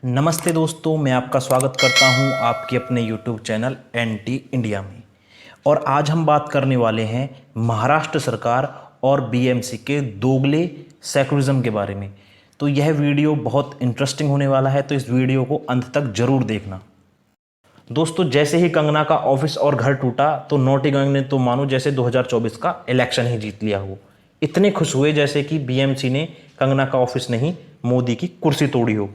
नमस्ते दोस्तों, मैं आपका स्वागत करता हूं आपके अपने YouTube चैनल एनटी इंडिया में। और आज हम बात करने वाले हैं महाराष्ट्र सरकार और बीएमसी के दोगले सेकुलरिज्म के बारे में। तो यह वीडियो बहुत इंटरेस्टिंग होने वाला है, तो इस वीडियो को अंत तक जरूर देखना। दोस्तों, जैसे ही कंगना का ऑफिस और घर टूटा तो नौटी गैंग ने तो मानो जैसे 2024 का इलेक्शन ही जीत लिया हो। इतने खुश हुए जैसे कि बीएमसी ने कंगना का ऑफिस नहीं, मोदी की कुर्सी तोड़ी हो।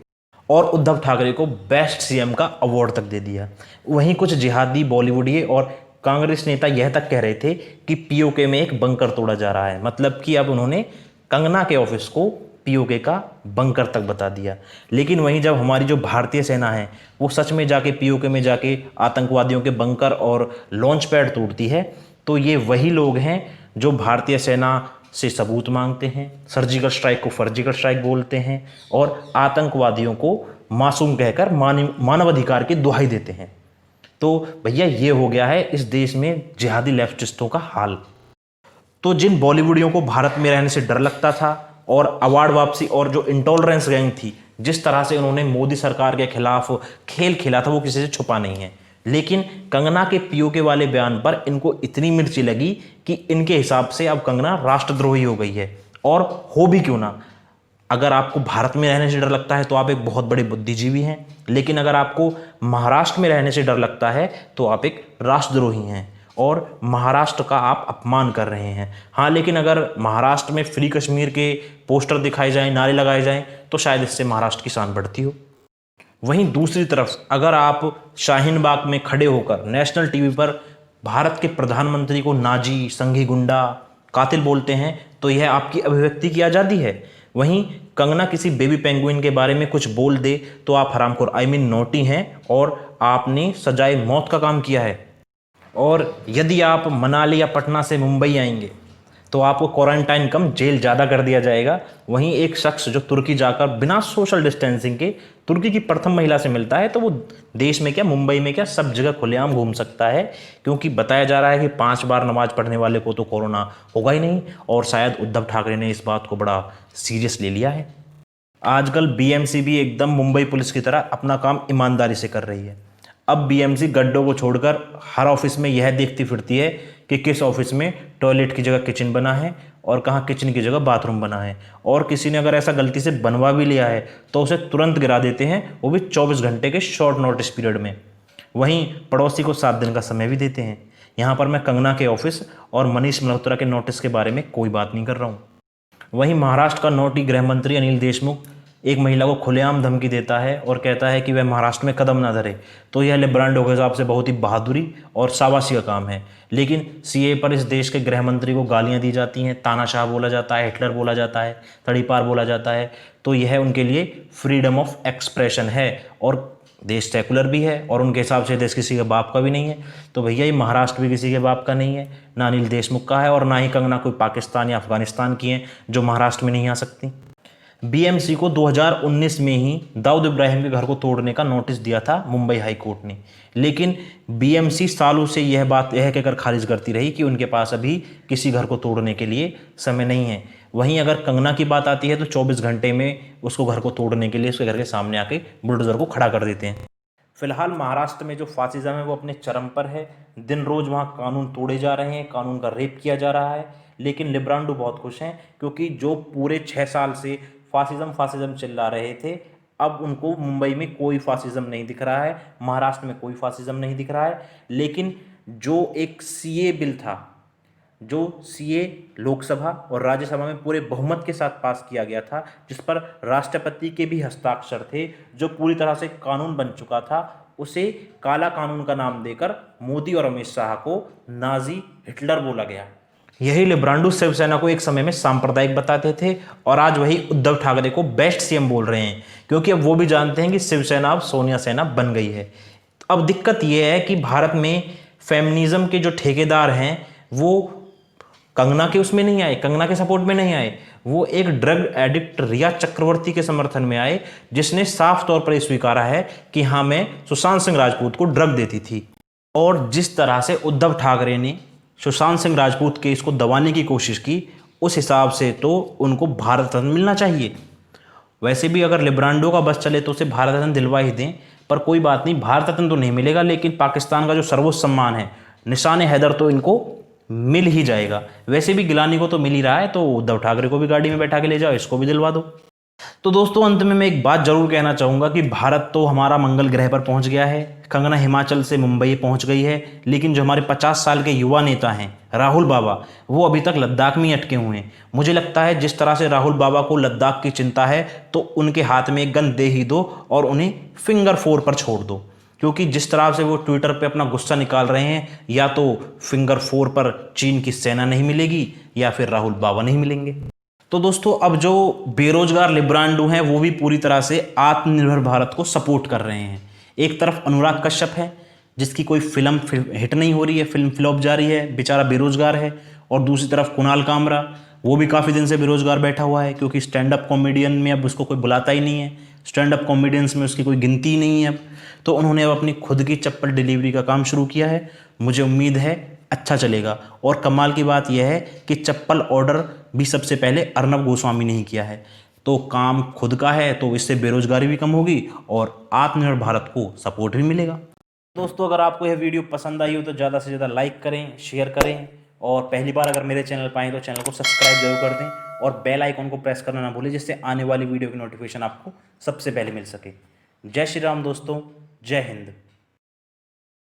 और उद्धव ठाकरे को बेस्ट सीएम का अवार्ड तक दे दिया। वहीं कुछ जिहादी बॉलीवुडिये और कांग्रेस नेता यह तक कह रहे थे कि पीओके में एक बंकर तोड़ा जा रहा है, मतलब कि अब उन्होंने कंगना के ऑफिस को पीओके का बंकर तक बता दिया। लेकिन वहीं जब हमारी जो भारतीय सेना है वो सच में जाके पीओके में जाके आतंकवादियों के बंकर और लॉन्च पैड तोड़ती है, तो ये वही लोग हैं जो भारतीय सेना से सबूत मांगते हैं, सर्जिकल स्ट्राइक को फर्जिकल स्ट्राइक बोलते हैं और आतंकवादियों को मासूम कहकर मानवाधिकार की दुहाई देते हैं। तो भैया, ये हो गया है इस देश में जिहादी लेफ्टिस्टों का हाल। तो जिन बॉलीवुडियों को भारत में रहने से डर लगता था और अवार्ड वापसी और जो इंटॉलरेंस गैंग थी, जिस तरह से उन्होंने मोदी सरकार के खिलाफ खेल खेला था, वो किसी से छुपा नहीं है। लेकिन कंगना के पीओके वाले बयान पर इनको इतनी मिर्ची लगी कि इनके हिसाब से अब कंगना राष्ट्रद्रोही हो गई है। और हो भी क्यों ना, अगर आपको भारत में रहने से डर लगता है तो आप एक बहुत बड़े बुद्धिजीवी हैं, लेकिन अगर आपको महाराष्ट्र में रहने से डर लगता है तो आप एक राष्ट्रद्रोही हैं और महाराष्ट्र का आप अपमान कर रहे हैं। हाँ, लेकिन अगर महाराष्ट्र में फ्री कश्मीर के पोस्टर दिखाए जाएं, नारे लगाए जाएं, तो शायद इससे महाराष्ट्र की शान बढ़ती हो। वहीं दूसरी तरफ अगर आप शाहीन बाग में खड़े होकर नेशनल टीवी पर भारत के प्रधानमंत्री को नाजी, संघी गुंडा, कातिल बोलते हैं, तो यह आपकी अभिव्यक्ति की आज़ादी है। वहीं कंगना किसी बेबी पेंगुइन के बारे में कुछ बोल दे तो आप हरामखोर नोटी हैं और आपने सजाए मौत का काम किया है। और यदि आप मनाली या पटना से मुंबई आएंगे तो आपको क्वारंटाइन कम जेल ज़्यादा कर दिया जाएगा। वहीं एक शख्स जो तुर्की जाकर बिना सोशल डिस्टेंसिंग के तुर्की की प्रथम महिला से मिलता है, तो वो देश में क्या, मुंबई में क्या, सब जगह खुलेआम घूम सकता है, क्योंकि बताया जा रहा है कि 5 बार नमाज पढ़ने वाले को तो कोरोना होगा ही नहीं। और शायद उद्धव ठाकरे ने इस बात को बड़ा सीरियस ले लिया है। आजकल बीएमसी भी एकदम मुंबई पुलिस की तरह अपना काम ईमानदारी से कर रही है। अब बीएमसी गड्ढों को छोड़कर हर ऑफिस में यह देखती फिरती है कि किस ऑफिस में टॉयलेट की जगह किचन बना है और कहाँ किचन की जगह बाथरूम बना है। और किसी ने अगर ऐसा गलती से बनवा भी लिया है तो उसे तुरंत गिरा देते हैं, वो भी 24 घंटे के शॉर्ट नोटिस पीरियड में। वहीं पड़ोसी को 7 दिन का समय भी देते हैं। यहाँ पर मैं कंगना के ऑफिस और मनीष मल्होत्रा के नोटिस के बारे में कोई बात नहीं कर रहा हूँ। वहीं महाराष्ट्र का नोटी गृह मंत्री अनिल देशमुख एक महिला को खुलेआम धमकी देता है और कहता है कि वह महाराष्ट्र में कदम ना धरे, तो यह लिब्रांडो के हिसाब से बहुत ही बहादुरी और शाबाशी का काम है। लेकिन सीए पर इस देश के गृह मंत्री को गालियां दी जाती हैं, तानाशाह बोला जाता है, हिटलर बोला जाता है, तड़ीपार बोला जाता है, तो यह उनके लिए फ्रीडम ऑफ एक्सप्रेशन है। और देश सेकुलर भी है और उनके हिसाब से देश किसी के बाप का भी नहीं है। तो भैया, ये महाराष्ट्र भी किसी के बाप का नहीं है, ना अनिल देशमुख का है और ना ही कंगना कोई पाकिस्तान या अफगानिस्तान की है जो महाराष्ट्र में नहीं आ सकती। बीएमसी को 2019 में ही दाऊद इब्राहिम के घर को तोड़ने का नोटिस दिया था मुंबई हाई कोर्ट ने, लेकिन बीएमसी सालों से यह कहकर खारिज करती रही कि उनके पास अभी किसी घर को तोड़ने के लिए समय नहीं है। वहीं अगर कंगना की बात आती है तो 24 घंटे में उसको घर को तोड़ने के लिए उसके घर के सामने आके बुलडोजर को खड़ा कर देते हैं। फिलहाल महाराष्ट्र में जो फासिज्म है वो अपने चरम पर है। दिन रोज वहाँ कानून तोड़े जा रहे हैं, कानून का रेप किया जा रहा है। लेकिन लिब्रांडो बहुत खुश हैं, क्योंकि जो पूरे 6 साल से फासिज्म चिल्ला रहे थे, अब उनको मुंबई में कोई फासिज्म नहीं दिख रहा है, महाराष्ट्र में कोई फासिज्म नहीं दिख रहा है। लेकिन जो एक सीए बिल था, जो सीए लोकसभा और राज्यसभा में पूरे बहुमत के साथ पास किया गया था, जिस पर राष्ट्रपति के भी हस्ताक्षर थे, जो पूरी तरह से कानून बन चुका था, उसे काला कानून का नाम देकर मोदी और अमित शाह को नाजी, हिटलर बोला गया। यही लिब्रांडो शिवसेना को एक समय में सांप्रदायिक बताते थे और आज वही उद्धव ठाकरे को बेस्ट सीएम बोल रहे हैं, क्योंकि अब वो भी जानते हैं कि शिवसेना अब सोनिया सेना बन गई है। अब दिक्कत यह है कि भारत में फेमिनिज्म के जो ठेकेदार हैं वो कंगना के उसमें नहीं आए, कंगना के सपोर्ट में नहीं आए, वो एक ड्रग एडिक्ट रिया चक्रवर्ती के समर्थन में आए, जिसने साफ तौर पर स्वीकारा है कि हाँ, मैं सुशांत सिंह राजपूत को ड्रग देती थी। और जिस तरह से उद्धव ठाकरे ने सुशांत सिंह राजपूत केस को दबाने की कोशिश की, उस हिसाब से तो उनको भारत रत्न मिलना चाहिए। वैसे भी अगर लिब्रांडो का बस चले तो उसे भारत रत्न दिलवा ही दें, पर कोई बात नहीं, भारत रत्न तो नहीं मिलेगा, लेकिन पाकिस्तान का जो सर्वोच्च सम्मान है निशान हैदर तो इनको मिल ही जाएगा। वैसे भी गिलानी को तो मिल ही रहा है, तो उद्धव ठाकरे को भी गाड़ी में बैठा के ले जाओ, इसको भी दिलवा दो। तो दोस्तों अंत में मैं एक बात जरूर कहना चाहूँगा कि भारत तो हमारा मंगल ग्रह पर पहुंच गया है, कंगना हिमाचल से मुंबई पहुंच गई है, लेकिन जो हमारे 50 साल के युवा नेता हैं राहुल बाबा, वो अभी तक लद्दाख में ही अटके हुए हैं। मुझे लगता है जिस तरह से राहुल बाबा को लद्दाख की चिंता है, तो उनके हाथ में एक गन दे ही दो और उन्हें फिंगर 4 पर छोड़ दो, क्योंकि जिस तरह से वो ट्विटर पे अपना गुस्सा निकाल रहे हैं, या तो फिंगर 4 पर चीन की सेना नहीं मिलेगी या फिर राहुल बाबा नहीं मिलेंगे। तो दोस्तों अब जो बेरोजगार लिब्रांडो हैं वो भी पूरी तरह से आत्मनिर्भर भारत को सपोर्ट कर रहे हैं। एक तरफ अनुराग कश्यप है जिसकी कोई फिल्म हिट नहीं हो रही है, फिल्म फ्लॉप जा रही है, बेचारा बेरोजगार है। और दूसरी तरफ कुणाल कामरा, वो भी काफ़ी दिन से बेरोजगार बैठा हुआ है, क्योंकि स्टैंड अप कॉमेडियन में अब उसको कोई बुलाता ही नहीं है, स्टैंड अप कॉमेडियंस में उसकी कोई गिनती ही नहीं है अब। तो उन्होंने अब अपनी खुद की चप्पल डिलीवरी का काम शुरू किया है। मुझे उम्मीद है अच्छा चलेगा। और कमाल की बात यह है कि चप्पल ऑर्डर भी सबसे पहले अर्नब गोस्वामी ने ही किया है। तो काम खुद का है, तो इससे बेरोजगारी भी कम होगी और आत्मनिर्भर भारत को सपोर्ट भी मिलेगा। दोस्तों अगर आपको यह वीडियो पसंद आई हो तो ज़्यादा से ज़्यादा लाइक करें, शेयर करें, और पहली बार अगर मेरे चैनल पर आए तो चैनल को सब्सक्राइब जरूर कर दें और बेल आइकन को प्रेस करना ना भूलें, जिससे आने वाली वीडियो की नोटिफिकेशन आपको सबसे पहले मिल सके। जय श्री राम दोस्तों, जय हिंद।